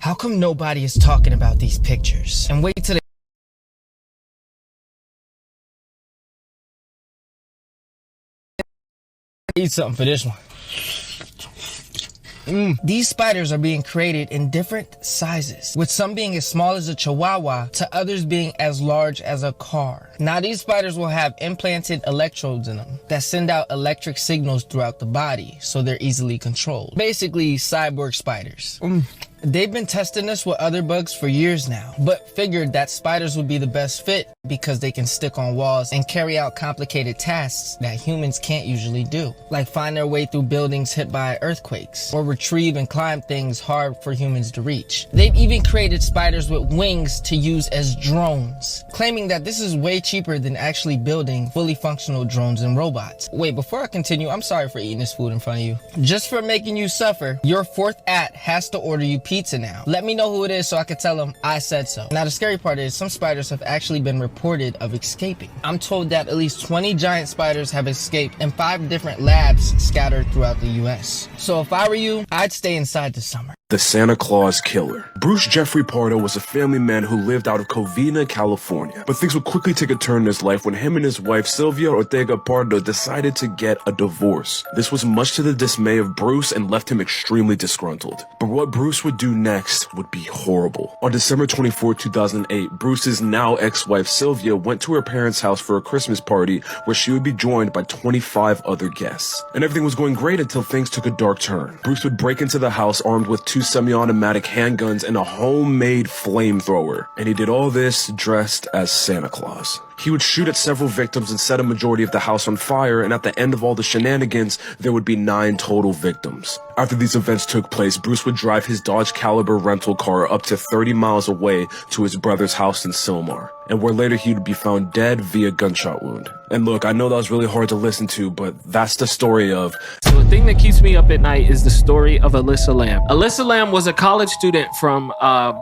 How come nobody is talking about these pictures? And wait till they eat something for this one. These spiders are being created in different sizes, with some being as small as a chihuahua to others being as large as a car. Now these spiders will have implanted electrodes in them that send out electric signals throughout the body, so they're easily controlled. Basically, cyborg spiders. They've been testing this with other bugs for years now, but figured that spiders would be the best fit because they can stick on walls and carry out complicated tasks that humans can't usually do, like find their way through buildings hit by earthquakes, or retrieve and climb things hard for humans to reach. They've even created spiders with wings to use as drones, claiming that this is way cheaper than actually building fully functional drones and robots. Wait, before I continue, I'm sorry for eating this food in front of you. Just for making you suffer, your fourth at has to order you pizza now. Let me know who it is so I can tell them I said so. Now the scary part is some spiders have actually been reported of escaping. I'm told that at least 20 giant spiders have escaped in 5 different labs scattered throughout the US. So if I were you, I'd stay inside this summer. The Santa Claus Killer. Bruce Jeffrey Pardo was a family man who lived out of Covina, California. But things would quickly take a turn in his life when him and his wife Sylvia Ortega Pardo decided to get a divorce. This was much to the dismay of Bruce and left him extremely disgruntled. But what Bruce would do next would be horrible. On December 24, 2008, Bruce's now ex-wife Sylvia went to her parents' house for a Christmas party where she would be joined by 25 other guests. And everything was going great until things took a dark turn. Bruce would break into the house armed with 2 semi-automatic handguns and a homemade flamethrower. And he did all this dressed as Santa Claus. He would shoot at several victims and set a majority of the house on fire, and at the end of all the shenanigans, there would be 9 total victims. After these events took place, Bruce would drive his Dodge Caliber rental car up to 30 miles away to his brother's house in Sylmar, and where later he would be found dead via gunshot wound. And look, I know that was really hard to listen to, but that's the story of... So the thing that keeps me up at night is the story of Alyssa Lamb. Alyssa Lamb was a college student from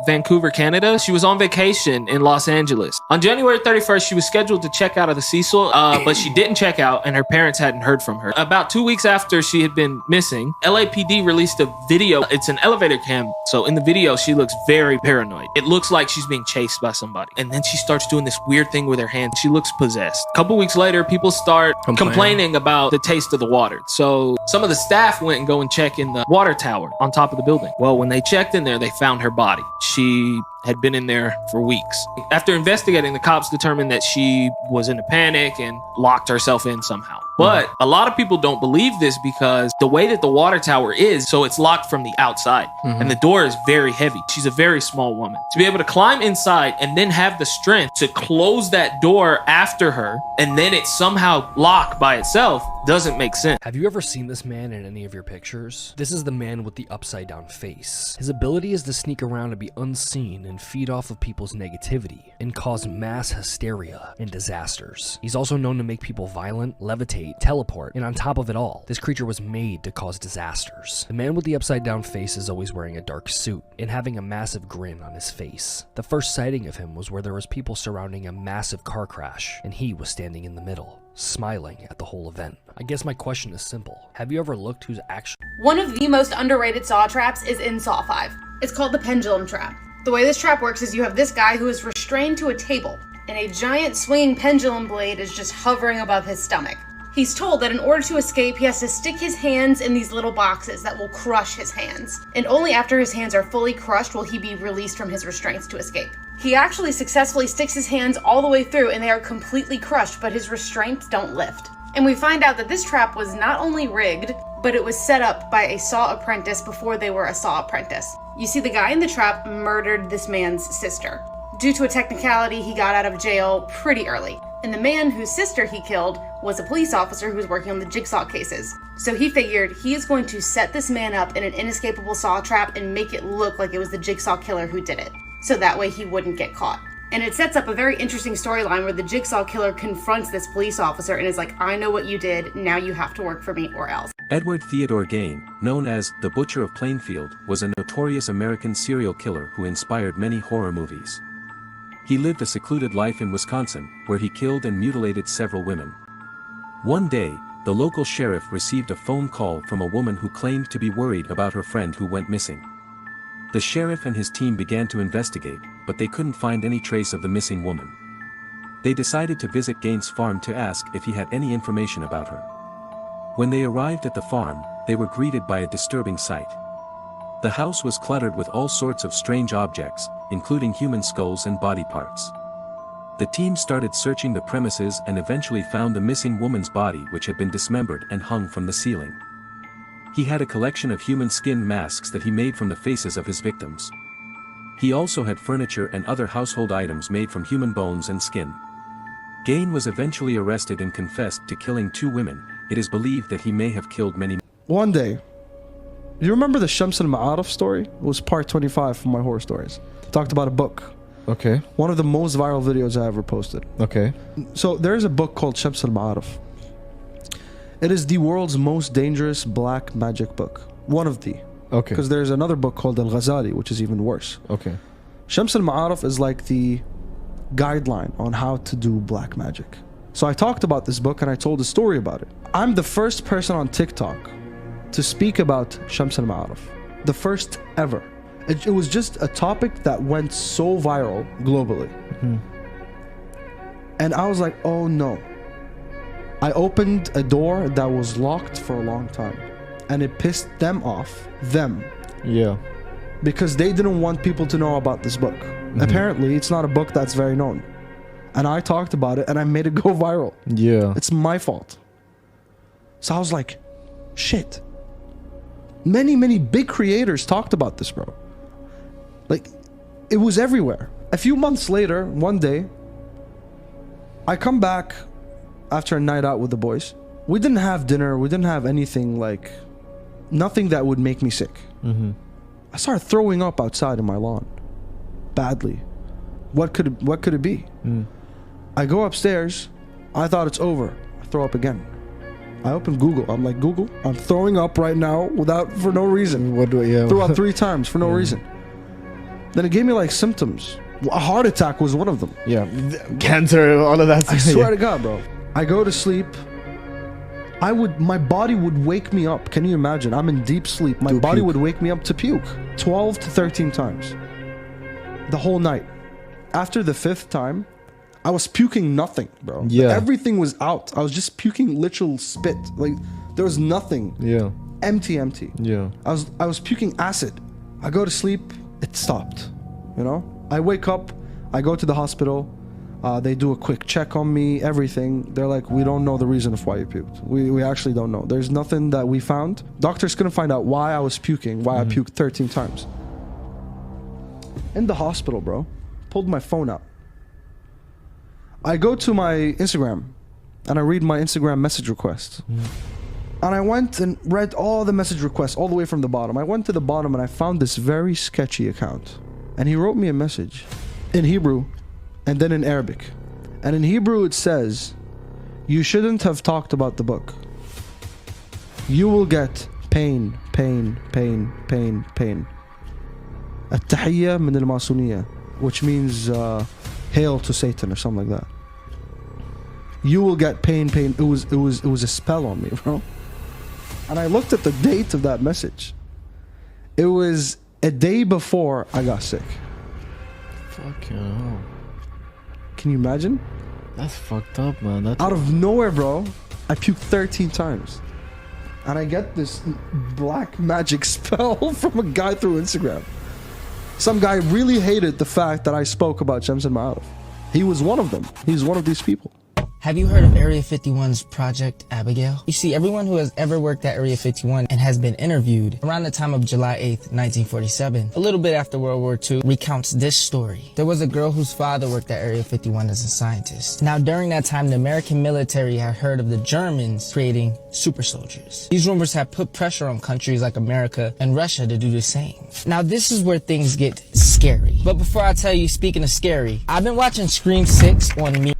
Vancouver, Canada. She was on vacation in Los Angeles. On January 31st, she was scheduled to check out of the Cecil, but she didn't check out and her parents hadn't heard from her. About 2 weeks after she had been missing, LAPD released a video. It's an elevator cam. So in the video, she looks very paranoid. It looks like she's being chased by somebody. And then she starts doing this weird thing with her hands. She looks possessed. A couple weeks later, people start complaining about the taste of the water. So some of the staff went and go and check in the water tower on top of the building. Well, when they checked in there, they found her body. She had been in there for weeks. After investigating, the cops determined that she was in a panic and locked herself in somehow. But a lot of people don't believe this because the way that the water tower is, so it's locked from the outside and the door is very heavy. She's a very small woman. To be able to climb inside and then have the strength to close that door after her and then it somehow lock by itself doesn't make sense. Have you ever seen this man in any of your pictures? This is the man with the upside down face. His ability is to sneak around and be unseen and feed off of people's negativity and cause mass hysteria and disasters. He's also known to make people violent, levitate, teleport, and on top of it all, this creature was made to cause disasters. The man with the upside down face is always wearing a dark suit and having a massive grin on his face. The first sighting of him was where there was people surrounding a massive car crash and he was standing in the middle, smiling at the whole event. I guess my question is simple. Have you ever looked who's actually... One of the most underrated Saw traps is in Saw 5. It's called the pendulum trap. The way this trap works is you have this guy who is restrained to a table, and a giant swinging pendulum blade is just hovering above his stomach. He's told that in order to escape, he has to stick his hands in these little boxes that will crush his hands. And only after his hands are fully crushed will he be released from his restraints to escape. He actually successfully sticks his hands all the way through and they are completely crushed, but his restraints don't lift. And we find out that this trap was not only rigged, but it was set up by a Saw apprentice before they were a Saw apprentice. You see, the guy in the trap murdered this man's sister. Due to a technicality, he got out of jail pretty early. And the man whose sister he killed was a police officer who was working on the Jigsaw cases. So he figured he is going to set this man up in an inescapable Saw trap and make it look like it was the Jigsaw killer who did it. So that way he wouldn't get caught. And it sets up a very interesting storyline where the Jigsaw killer confronts this police officer and is like, I know what you did, now you have to work for me or else. Edward Theodore Gain, known as the Butcher of Plainfield, was a notorious American serial killer who inspired many horror movies. He lived a secluded life in Wisconsin, where he killed and mutilated several women. One day, the local sheriff received a phone call from a woman who claimed to be worried about her friend who went missing. The sheriff and his team began to investigate, but they couldn't find any trace of the missing woman. They decided to visit Gaines' farm to ask if he had any information about her. When they arrived at the farm, they were greeted by a disturbing sight. The house was cluttered with all sorts of strange objects, including human skulls and body parts. The team started searching the premises and eventually found the missing woman's body, which had been dismembered and hung from the ceiling. He had a collection of human skin masks that he made from the faces of his victims. He also had furniture and other household items made from human bones and skin. Gain was eventually arrested and confessed to killing 2 women. It is believed that he may have killed many. One day, you remember the Shams al-Ma'arif story? It was part 25 from my horror stories. I talked about a book. Okay. One of the most viral videos I ever posted. Okay. So there is a book called Shams al-Ma'arif. It is the world's most dangerous black magic book. One of the. Okay. Because there's another book called Al-Ghazali, which is even worse. Okay. Shams al-Ma'arif is like the guideline on how to do black magic. So I talked about this book and I told a story about it. I'm the first person on TikTok to speak about Shams al-Ma'arif. The first ever. It was just a topic that went so viral globally. And I was like, oh no. I opened a door that was locked for a long time. And it pissed them off. Them. Yeah. Because they didn't want people to know about this book. Apparently, it's not a book that's very known. And I talked about it and I made it go viral. Yeah. It's my fault. So I was like, shit. Many big creators talked about this, bro. Like, it was everywhere. A few months later, one day, I come back after a night out with the boys. We didn't have dinner. We didn't have anything, like, nothing that would make me sick. I started throwing up outside in my lawn. Badly. What could it be? I go upstairs. I thought it's over. I throw up again. I open Google. I'm like, Google, I'm throwing up right now for no reason. Threw up 3 times for no reason. Then it gave me like symptoms. A heart attack was one of them. Yeah. Cancer, all of that. I swear to God, bro. I go to sleep. My body would wake me up. Can you imagine? I'm in deep sleep. My body would wake me up to puke 12 to 13 times. The whole night. After the 5th time, I was puking nothing, bro. Yeah. Everything was out. I was just puking literal spit. Like, there was nothing. Yeah. Empty. Yeah. I was puking acid. I go to sleep. It stopped. You know? I wake up. I go to the hospital. They do a quick check on me, everything. They're like, we don't know the reason of why you puked. We actually don't know. There's nothing that we found. Doctors couldn't find out why I was puking, why I puked 13 times. In the hospital, bro. Pulled my phone out. I go to my Instagram and I read my Instagram message requests. And I went and read all the message requests all the way from the bottom. I went to the bottom and I found this very sketchy account. And he wrote me a message in Hebrew and then in Arabic. And in Hebrew it says, you shouldn't have talked about the book. You will get pain. التحية من الماسونية, which means hail to Satan or something like that. You will get pain. It was a spell on me, bro. And I looked at the date of that message. It was a day before I got sick. Fucking hell. Can you imagine? That's fucked up, man. That's out of nowhere, bro. I puked 13 times. And I get this black magic spell from a guy through Instagram. Some guy really hated the fact that I spoke about Shams al-Ma'arif. He was one of them. He's one of these people. Have you heard of Area 51's Project Abigail? You see, everyone who has ever worked at Area 51 and has been interviewed around the time of July 8th, 1947, a little bit after World War II, recounts this story. There was a girl whose father worked at Area 51 as a scientist. Now, during that time, the American military had heard of the Germans creating super soldiers. These rumors have put pressure on countries like America and Russia to do the same. Now, this is where things get scary. But before I tell you, speaking of scary, I've been watching Scream 6 on me.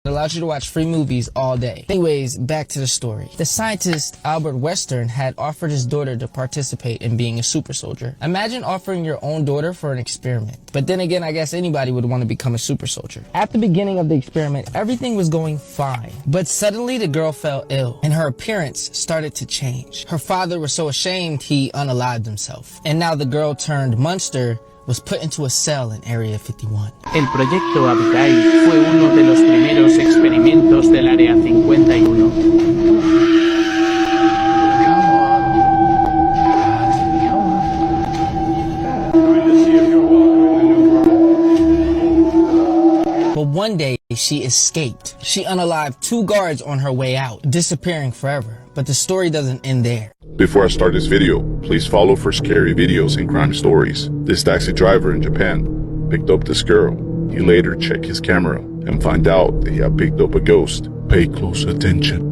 allows you to watch free movies all day. Anyways, back to the story. The scientist Albert Western had offered his daughter to participate in being a super soldier. Imagine offering your own daughter for an experiment. But then again, I guess anybody would want to become a super soldier. At the beginning of the experiment, everything was going fine. But suddenly the girl fell ill and her appearance started to change. Her father was so ashamed he unalived himself. And now the girl turned monster was put into a cell in Area 51. El proyecto Abigail fue uno de los primeros experimentos del Área 51. But one day, she escaped. She unalived 2 guards on her way out, disappearing forever. But the story doesn't end there. Before I start this video, please follow for scary videos and crime stories. This taxi driver in Japan picked up this girl. He later checked his camera and find out that he had picked up a ghost. Pay close attention.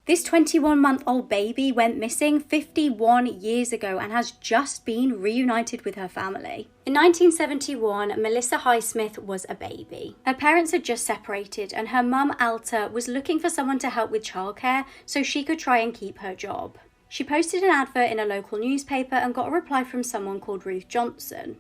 This 21-month-old baby went missing 51 years ago and has just been reunited with her family. In 1971, Melissa Highsmith was a baby. Her parents had just separated and her mum, Alta, was looking for someone to help with childcare so she could try and keep her job. She posted an advert in a local newspaper and got a reply from someone called Ruth Johnson.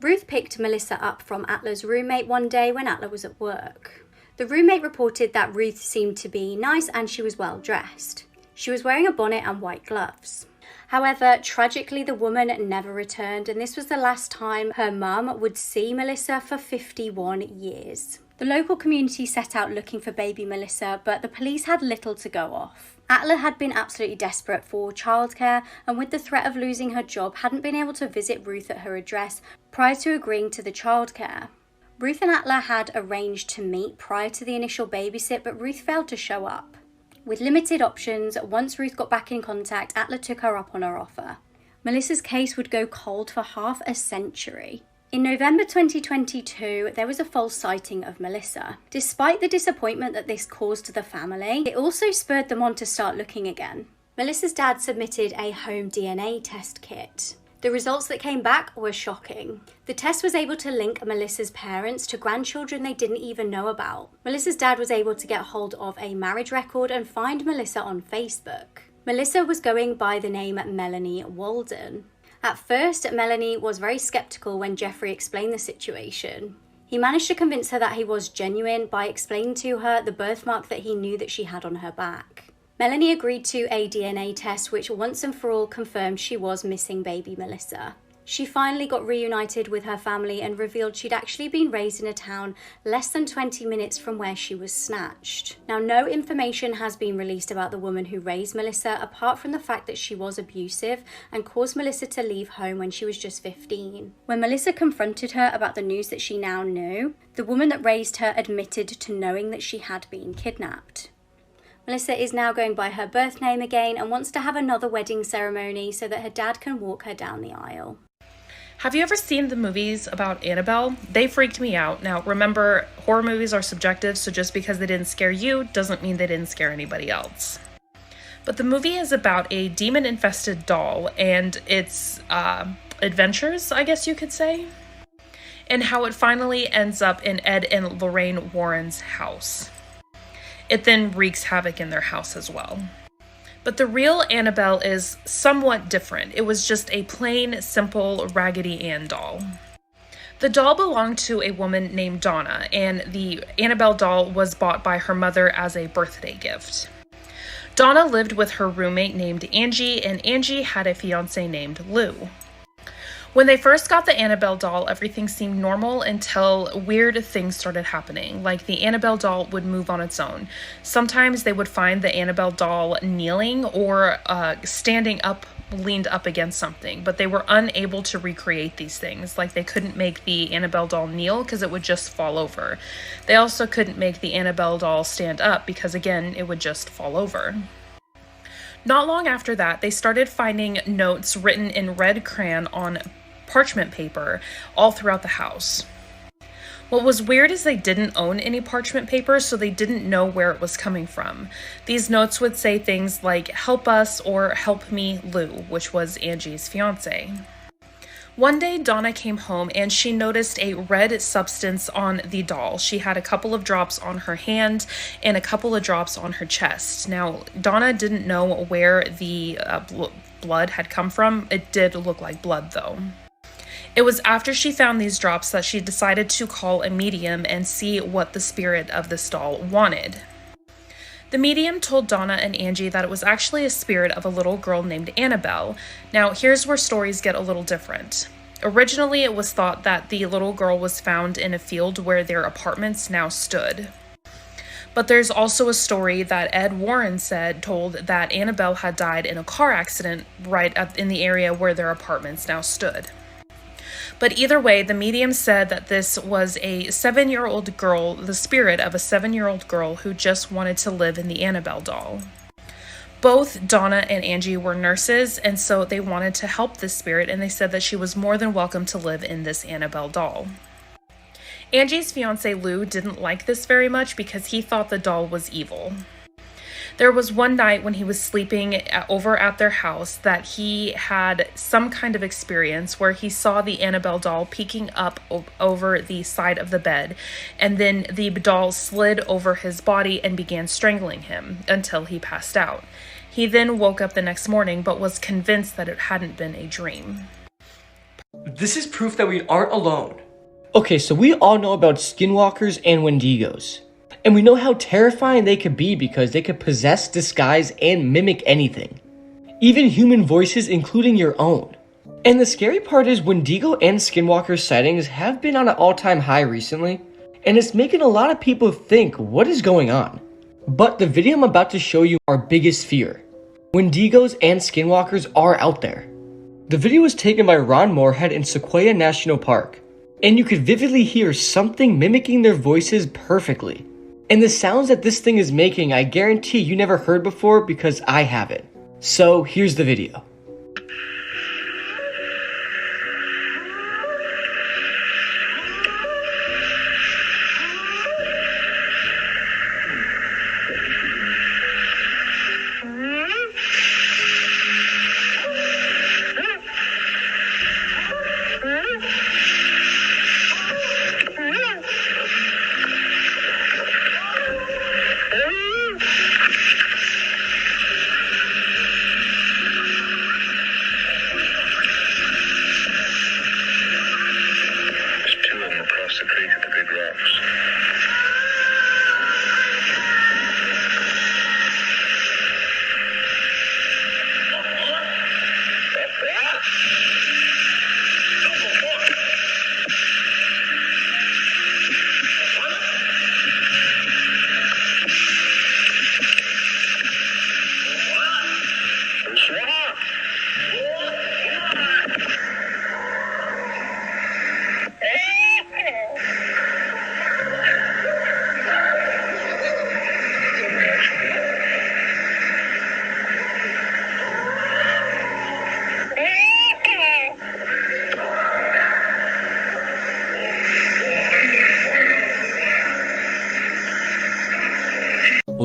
Ruth picked Melissa up from Atla's roommate one day when Atla was at work. The roommate reported that Ruth seemed to be nice and she was well dressed. She was wearing a bonnet and white gloves. However, tragically, the woman never returned, and this was the last time her mum would see Melissa for 51 years. The local community set out looking for baby Melissa, but the police had little to go off. Atla had been absolutely desperate for childcare, and with the threat of losing her job, hadn't been able to visit Ruth at her address prior to agreeing to the childcare. Ruth and Atla had arranged to meet prior to the initial babysit, but Ruth failed to show up. With limited options, once Ruth got back in contact, Atla took her up on her offer. Melissa's case would go cold for half a century. In November 2022, there was a false sighting of Melissa. Despite the disappointment that this caused the family, it also spurred them on to start looking again. Melissa's dad submitted a home DNA test kit. The results that came back were shocking. The test was able to link Melissa's parents to grandchildren they didn't even know about. Melissa's dad was able to get hold of a marriage record and find Melissa on Facebook. Melissa was going by the name Melanie Walden. At first, Melanie was very skeptical when Jeffrey explained the situation. He managed to convince her that he was genuine by explaining to her the birthmark that he knew that she had on her back. Melanie agreed to a DNA test which once and for all confirmed she was missing baby Melissa. She finally got reunited with her family and revealed she'd actually been raised in a town less than 20 minutes from where she was snatched. Now, no information has been released about the woman who raised Melissa apart from the fact that she was abusive and caused Melissa to leave home when she was just 15. When Melissa confronted her about the news that she now knew, the woman that raised her admitted to knowing that she had been kidnapped. Melissa is now going by her birth name again and wants to have another wedding ceremony so that her dad can walk her down the aisle. Have you ever seen the movies about Annabelle? They freaked me out. Now, remember, horror movies are subjective, so just because they didn't scare you doesn't mean they didn't scare anybody else. But the movie is about a demon-infested doll and its adventures, I guess you could say, and how it finally ends up in Ed and Lorraine Warren's house. It then wreaks havoc in their house as well. But the real Annabelle is somewhat different. It was just a plain, simple Raggedy Ann doll. The doll belonged to a woman named Donna, and the Annabelle doll was bought by her mother as a birthday gift. Donna lived with her roommate named Angie, and Angie had a fiance named Lou. When they first got the Annabelle doll, everything seemed normal until weird things started happening, like the Annabelle doll would move on its own. Sometimes they would find the Annabelle doll kneeling or standing up, leaned up against something, but they were unable to recreate these things. Like they couldn't make the Annabelle doll kneel because it would just fall over. They also couldn't make the Annabelle doll stand up because, again, it would just fall over. Not long after that, they started finding notes written in red crayon on parchment paper all throughout the house. What was weird is they didn't own any parchment paper, so they didn't know where it was coming from. These notes would say things like, "Help us" or "Help me, Lou," which was Angie's fiance. One day, Donna came home and she noticed a red substance on the doll. She had a couple of drops on her hand and a couple of drops on her chest. Now, Donna didn't know where the blood had come from. It did look like blood, though. It was after she found these drops that she decided to call a medium and see what the spirit of this doll wanted. The medium told Donna and Angie that it was actually a spirit of a little girl named Annabelle. Now, here's where stories get a little different. Originally, it was thought that the little girl was found in a field where their apartments now stood. But there's also a story that Ed Warren told that Annabelle had died in a car accident right in the area where their apartments now stood. But either way, the medium said that this was a 7-year-old girl, the spirit of a 7-year-old girl who just wanted to live in the Annabelle doll. Both Donna and Angie were nurses, and so they wanted to help this spirit, and they said that she was more than welcome to live in this Annabelle doll. Angie's fiance Lou didn't like this very much because he thought the doll was evil. There was one night when he was sleeping over at their house that he had some kind of experience where he saw the Annabelle doll peeking up over the side of the bed, and then the doll slid over his body and began strangling him until he passed out. He then woke up the next morning but was convinced that it hadn't been a dream. This is proof that we aren't alone. Okay, so we all know about skinwalkers and wendigos. And we know how terrifying they could be because they could possess, disguise, and mimic anything. Even human voices, including your own. And the scary part is Wendigo and Skinwalker sightings have been on an all-time high recently, and it's making a lot of people think, what is going on? But the video I'm about to show you our biggest fear. Wendigos and Skinwalkers are out there. The video was taken by Ron Moorhead in Sequoia National Park, and you could vividly hear something mimicking their voices perfectly. And the sounds that this thing is making, I guarantee you never heard before because I haven't. So here's the video.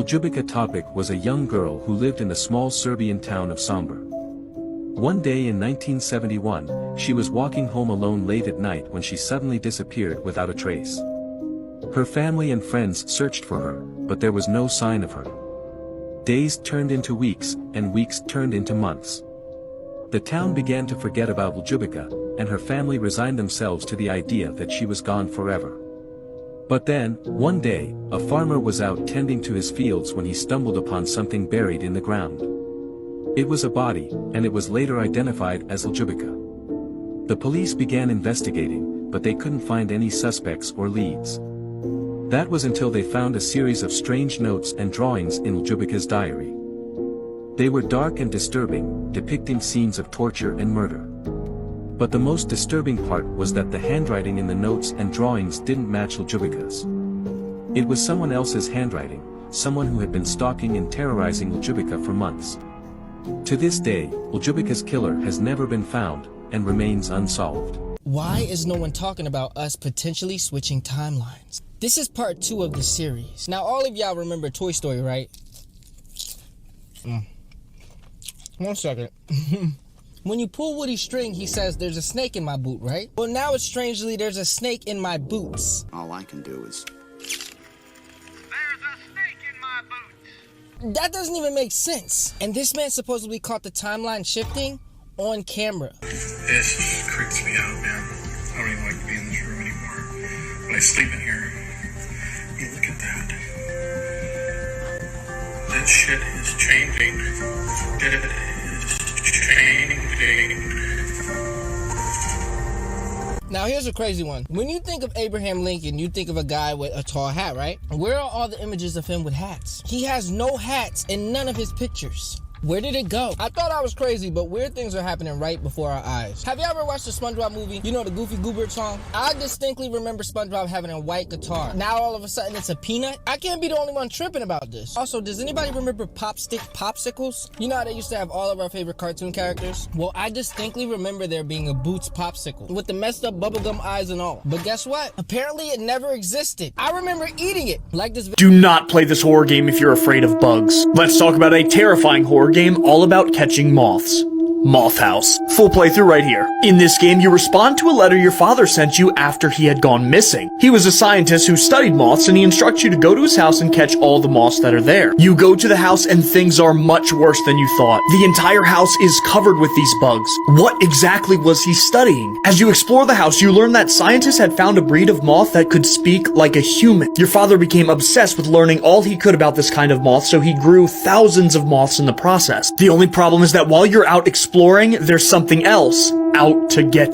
Ljubica Topic was a young girl who lived in the small Serbian town of Sombor. One day in 1971, she was walking home alone late at night when she suddenly disappeared without a trace. Her family and friends searched for her, but there was no sign of her. Days turned into weeks, and weeks turned into months. The town began to forget about Ljubica, and her family resigned themselves to the idea that she was gone forever. But then, one day, a farmer was out tending to his fields when he stumbled upon something buried in the ground. It was a body, and it was later identified as Ljubica. The police began investigating, but they couldn't find any suspects or leads. That was until they found a series of strange notes and drawings in Ljubica's diary. They were dark and disturbing, depicting scenes of torture and murder. But the most disturbing part was that the handwriting in the notes and drawings didn't match Ljubica's. It was someone else's handwriting, someone who had been stalking and terrorizing Ljubica for months. To this day, Ljubica's killer has never been found, and remains unsolved. Why is no one talking about us potentially switching timelines? This is part 2 of the series. Now, all of y'all remember Toy Story, right? 1 second. When you pull Woody's string, he says, "There's a snake in my boot," right? Well, now it's strangely, "There's a snake in my boots." All I can do is... That doesn't even make sense. And this man supposedly caught the timeline shifting on camera. This just creeps me out, man. I don't even like to be in this room anymore. When I sleep in here, you look at that. That shit is changing. It is changing. Now, here's a crazy one. When you think of Abraham Lincoln, you think of a guy with a tall hat, right? Where are all the images of him with hats? He has no hats in none of his pictures. Where did it go? I thought I was crazy, but weird things are happening right before our eyes. Have you ever watched the SpongeBob movie? You know the Goofy Goober song? I distinctly remember SpongeBob having a white guitar. Now all of a sudden it's a peanut? I can't be the only one tripping about this. Also, does anybody remember popsicles? You know how they used to have all of our favorite cartoon characters? Well, I distinctly remember there being a Boots popsicle with the messed up bubblegum eyes and all. But guess what? Apparently it never existed. I remember eating it. Like this. Do not play this horror game if you're afraid of bugs. Let's talk about a terrifying horror game all about catching moths. Moth House. Full playthrough right here. In this game, you respond to a letter your father sent you after he had gone missing. He was a scientist who studied moths, and he instructs you to go to his house and catch all the moths that are there. You go to the house and things are much worse than you thought. The entire house is covered with these bugs. What exactly was he studying? As you explore the house, you learn that scientists had found a breed of moth that could speak like a human. Your father became obsessed with learning all he could about this kind of moth, so he grew thousands of moths in the process. The only problem is that while you're out exploring, there's something else out to get